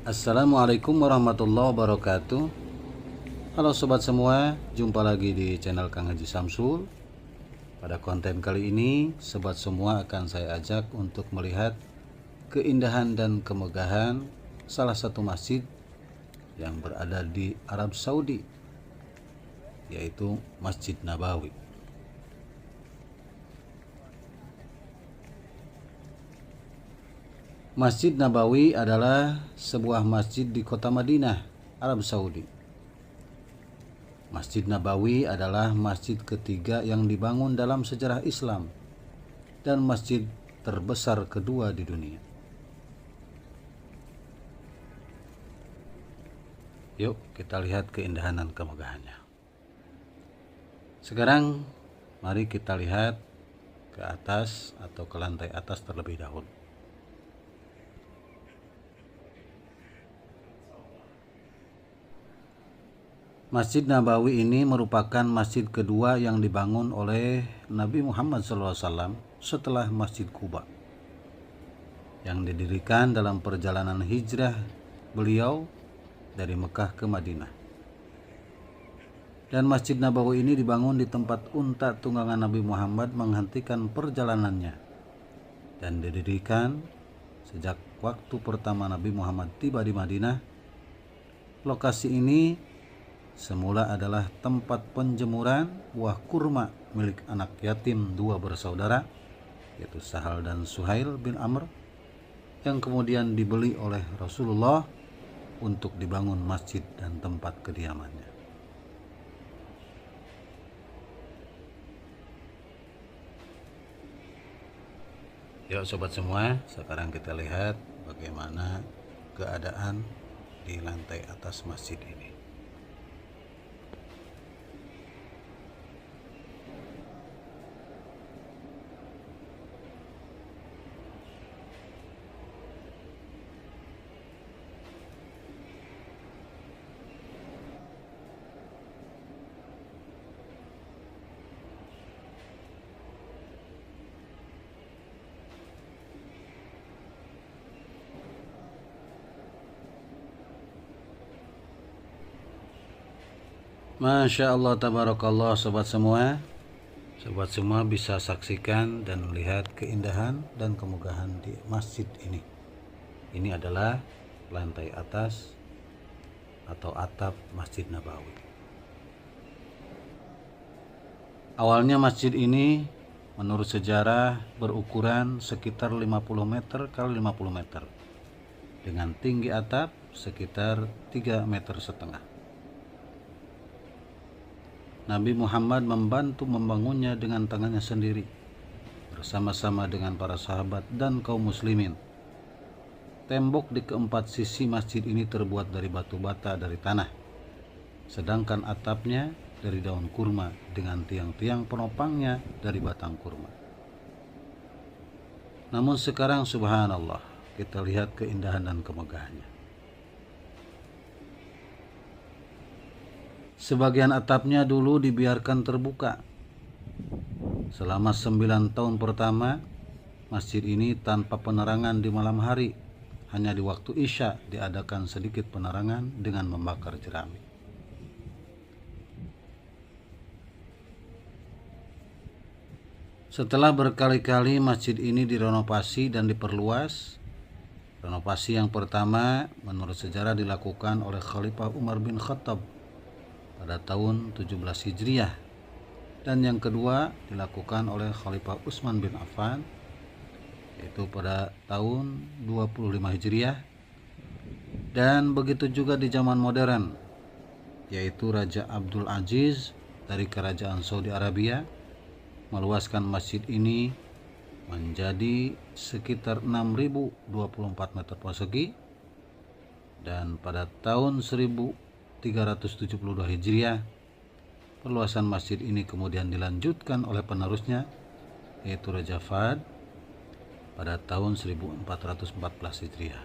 Assalamualaikum warahmatullahi wabarakatuh. Halo sobat semua, jumpa lagi di channel Kang Haji Samsul. Pada konten kali ini, sobat semua akan saya ajak untuk melihat keindahan dan kemegahan salah satu masjid yang berada di Arab Saudi, yaitu Masjid Nabawi. Masjid Nabawi adalah sebuah masjid di kota Madinah, Arab Saudi. Masjid Nabawi adalah masjid ketiga yang dibangun dalam sejarah Islam dan masjid terbesar kedua di dunia. Yuk kita lihat keindahan dan kemegahannya. Sekarang mari kita lihat ke atas atau ke lantai atas terlebih dahulu. Masjid Nabawi ini merupakan masjid kedua yang dibangun oleh Nabi Muhammad SAW setelah Masjid Quba, yang didirikan dalam perjalanan hijrah beliau dari Mekah ke Madinah. Dan Masjid Nabawi ini dibangun di tempat unta tunggangan Nabi Muhammad menghentikan perjalanannya, dan didirikan sejak waktu pertama Nabi Muhammad tiba di Madinah. Lokasi ini semula adalah tempat penjemuran buah kurma milik anak yatim dua bersaudara, yaitu Sahal dan Suhail bin Amr, yang kemudian dibeli oleh Rasulullah untuk dibangun masjid dan tempat kediamannya. Yuk sobat semua, sekarang kita lihat bagaimana keadaan di lantai atas masjid ini. Masya Allah, tabarakallah sobat semua. Sobat semua bisa saksikan dan melihat keindahan dan kemegahan di masjid ini. Ini adalah lantai atas atau atap Masjid Nabawi. Awalnya masjid ini menurut sejarah berukuran sekitar 50 meter kali 50 meter dengan tinggi atap sekitar 3,5 meter. Nabi Muhammad membantu membangunnya dengan tangannya sendiri bersama-sama dengan para sahabat dan kaum muslimin. Tembok di keempat sisi masjid ini terbuat dari batu bata dari tanah, sedangkan atapnya dari daun kurma dengan tiang-tiang penopangnya dari batang kurma. Namun sekarang subhanallah, kita lihat keindahan dan kemegahannya. Sebagian atapnya dulu dibiarkan terbuka. Selama 9 tahun pertama, masjid ini tanpa penerangan di malam hari. Hanya di waktu Isya diadakan sedikit penerangan dengan membakar jerami. Setelah berkali-kali masjid ini direnovasi dan diperluas. Renovasi yang pertama menurut sejarah dilakukan oleh Khalifah Umar bin Khattab pada tahun 17 Hijriah, dan yang kedua dilakukan oleh Khalifah Utsman bin Affan yaitu pada tahun 25 Hijriah, dan begitu juga di zaman modern yaitu Raja Abdul Aziz dari Kerajaan Saudi Arabia meluaskan masjid ini menjadi sekitar 6.024 meter persegi, dan pada tahun 1372 Hijriah, perluasan masjid ini kemudian dilanjutkan oleh penerusnya yaitu Raja Fahd pada tahun 1414 Hijriah.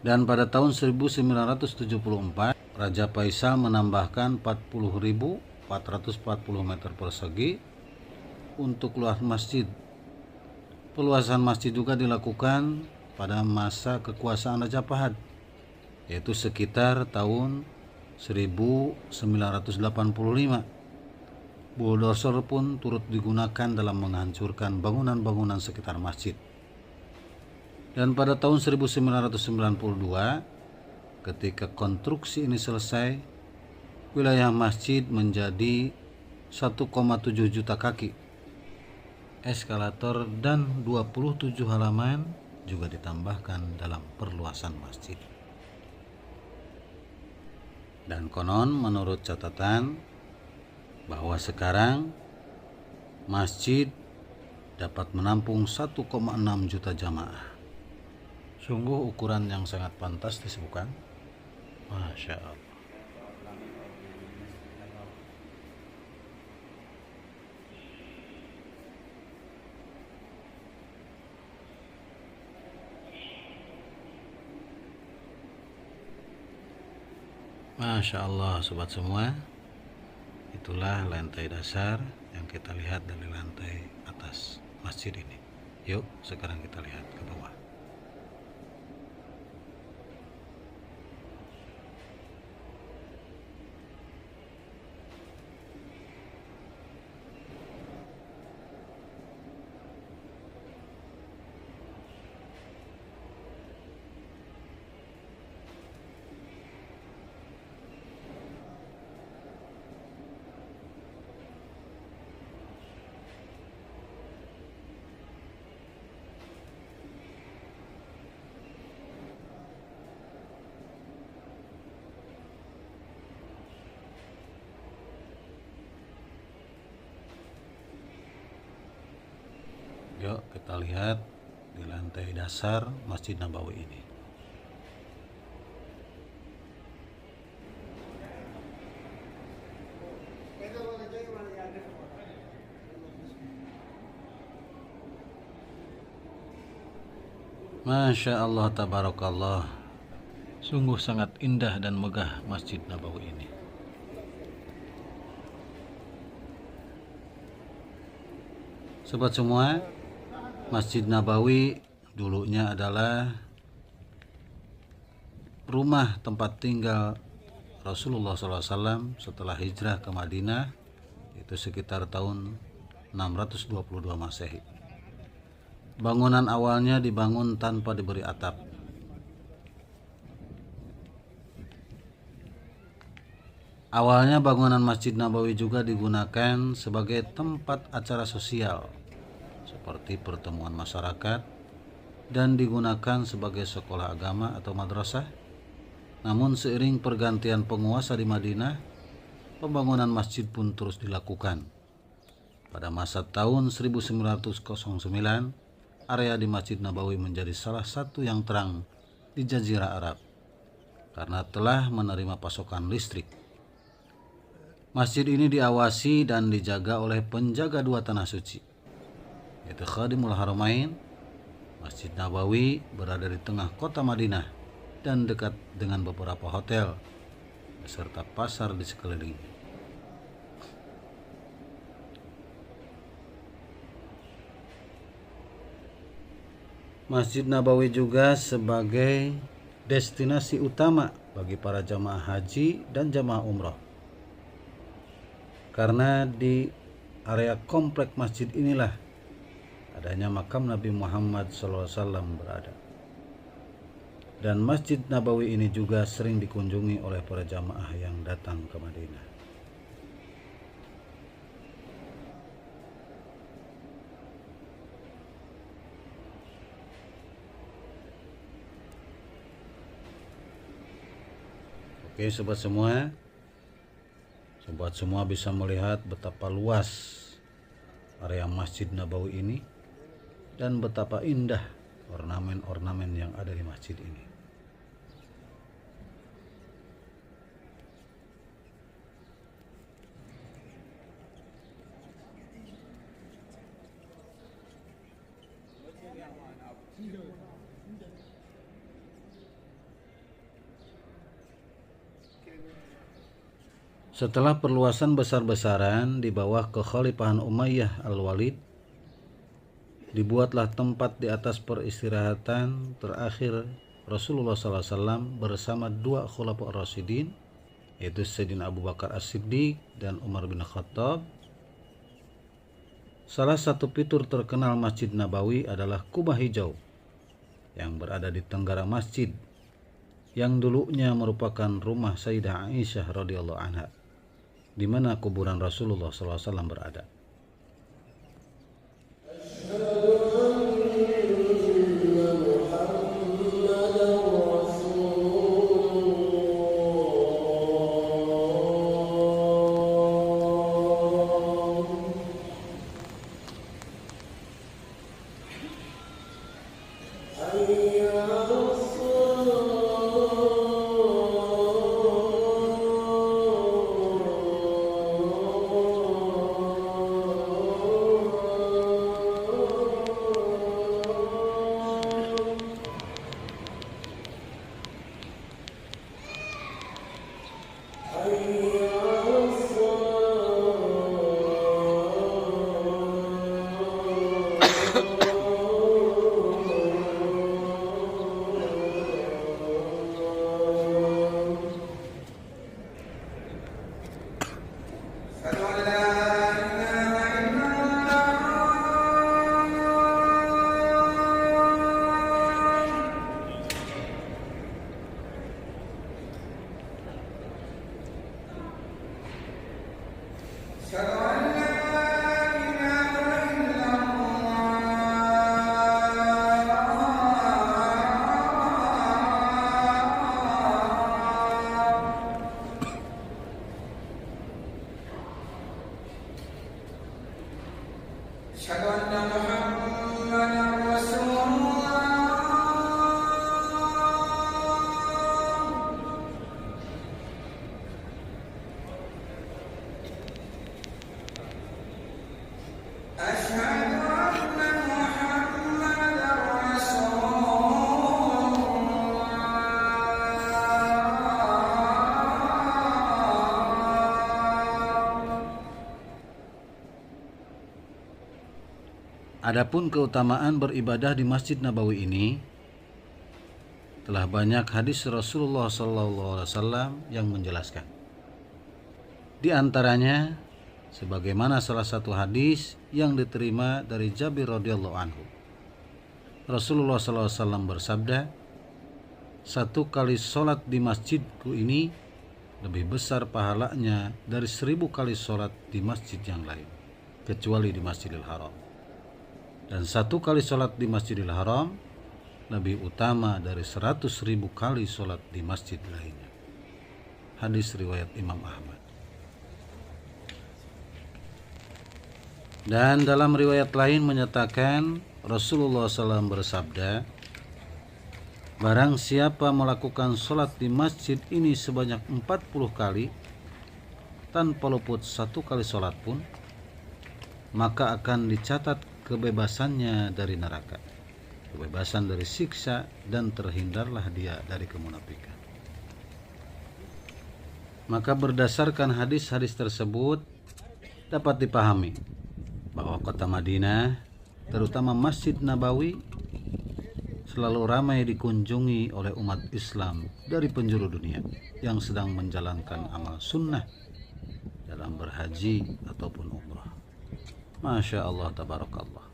Dan pada tahun 1974 Raja Faisal menambahkan 40.440 meter persegi untuk luas masjid. Perluasan masjid juga dilakukan pada masa kekuasaan Raja Fahad, yaitu sekitar tahun 1985. Bulldozer pun turut digunakan dalam menghancurkan bangunan-bangunan sekitar masjid. Dan pada tahun 1992, ketika konstruksi ini selesai, wilayah masjid menjadi 1,7 juta kaki. Eskalator dan 27 halaman juga ditambahkan dalam perluasan masjid. Dan konon menurut catatan bahwa sekarang masjid dapat menampung 1,6 juta jamaah. Sungguh ukuran yang sangat fantastis, bukan? Masya Allah. Masya Allah, sobat semua. Itulah lantai dasar yang kita lihat dari lantai atas masjid ini. Yuk, sekarang kita lihat ke bawah. Yuk kita lihat di lantai dasar Masjid Nabawi ini. Masya Allah, tabarakallah. Sungguh sangat indah dan megah Masjid Nabawi ini. Sobat semua, Masjid Nabawi dulunya adalah rumah tempat tinggal Rasulullah SAW setelah hijrah ke Madinah, itu sekitar tahun 622 Masehi. Bangunan awalnya dibangun tanpa diberi atap. Awalnya bangunan Masjid Nabawi juga digunakan sebagai tempat acara sosial seperti pertemuan masyarakat dan digunakan sebagai sekolah agama atau madrasah. Namun seiring pergantian penguasa di Madinah, pembangunan masjid pun terus dilakukan. Pada masa tahun 1909, area di Masjid Nabawi menjadi salah satu yang terang di Jazirah Arab karena telah menerima pasokan listrik. Masjid ini diawasi dan dijaga oleh penjaga dua tanah suci, yaitu Khadimul Haramain. Masjid Nabawi berada di tengah kota Madinah dan dekat dengan beberapa hotel beserta pasar di sekelilingnya. Masjid Nabawi juga sebagai destinasi utama bagi para jamaah haji dan jamaah umrah. Karena di area komplek masjid inilah adanya makam Nabi Muhammad SAW berada. Dan Masjid Nabawi ini juga sering dikunjungi oleh para jamaah yang datang ke Madinah. Oke sobat semua bisa melihat betapa luas area Masjid Nabawi ini dan betapa indah ornamen-ornamen yang ada di masjid ini. Setelah perluasan besar-besaran di bawah kekhalifahan Umayyah Al-Walid, dibuatlah tempat di atas peristirahatan terakhir Rasulullah SAW bersama dua khulafa Rasyidin, yaitu Sayyidina Abu Bakar As-Siddiq dan Umar bin Khattab. Salah satu fitur terkenal Masjid Nabawi adalah kubah hijau yang berada di tenggara masjid, yang dulunya merupakan rumah Sayyidah Aisyah radhiyallahu anha, di mana kuburan Rasulullah SAW berada. Adapun keutamaan beribadah di Masjid Nabawi ini, telah banyak hadis Rasulullah SAW yang menjelaskan. Di antaranya, sebagaimana salah satu hadis yang diterima dari Jabir radhiyallahu anhu, Rasulullah SAW bersabda, "Satu kali sholat di masjidku ini lebih besar pahalanya dari 1000 kali sholat di masjid yang lain, kecuali di Masjidil Haram. Dan satu kali sholat di Masjidil Haram lebih utama dari 100.000 kali sholat di masjid lainnya." Hadis riwayat Imam Ahmad. Dan dalam riwayat lain menyatakan Rasulullah SAW bersabda, "Barang siapa melakukan sholat di masjid ini sebanyak 40 kali tanpa luput satu kali sholat pun, maka akan dicatat kebebasannya dari neraka, kebebasan dari siksa, dan terhindarlah dia dari kemunafikan." Maka berdasarkan hadis-hadis tersebut dapat dipahami bahwa kota Madinah, terutama Masjid Nabawi, selalu ramai dikunjungi oleh umat Islam dari penjuru dunia yang sedang menjalankan amal sunnah dalam berhaji ataupun umrah. Masya Allah, tabarakallah.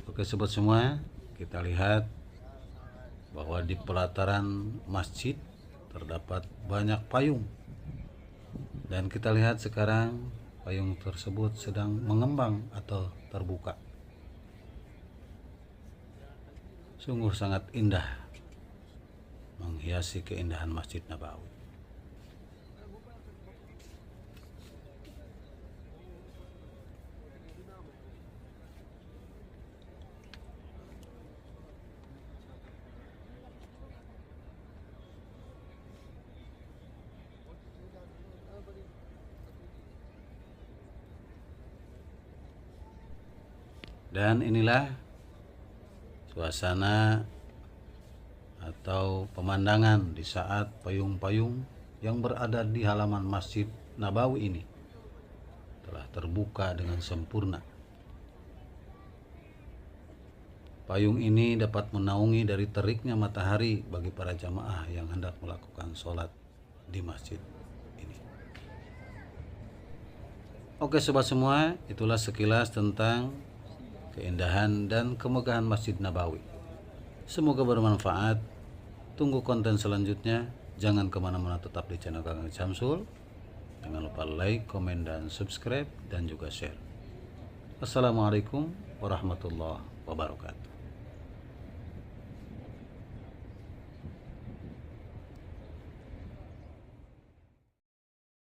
Oke sobat semua, kita lihat bahwa di pelataran masjid terdapat banyak payung, dan kita lihat sekarang payung tersebut sedang mengembang atau terbuka. Sungguh sangat indah, menghiasi keindahan Masjid Nabawi. Dan inilah suasana atau pemandangan di saat payung-payung yang berada di halaman Masjid Nabawi ini telah terbuka dengan sempurna. Payung ini dapat menaungi dari teriknya matahari bagi para jamaah yang hendak melakukan sholat di masjid ini. Oke sobat semua, itulah sekilas tentang keindahan dan kemegahan Masjid Nabawi. Semoga bermanfaat. Tunggu konten selanjutnya. Jangan kemana-mana, tetap di channel Kakang Syamsul. Jangan lupa like, komen, dan subscribe, dan juga share. Assalamualaikum warahmatullahi wabarakatuh.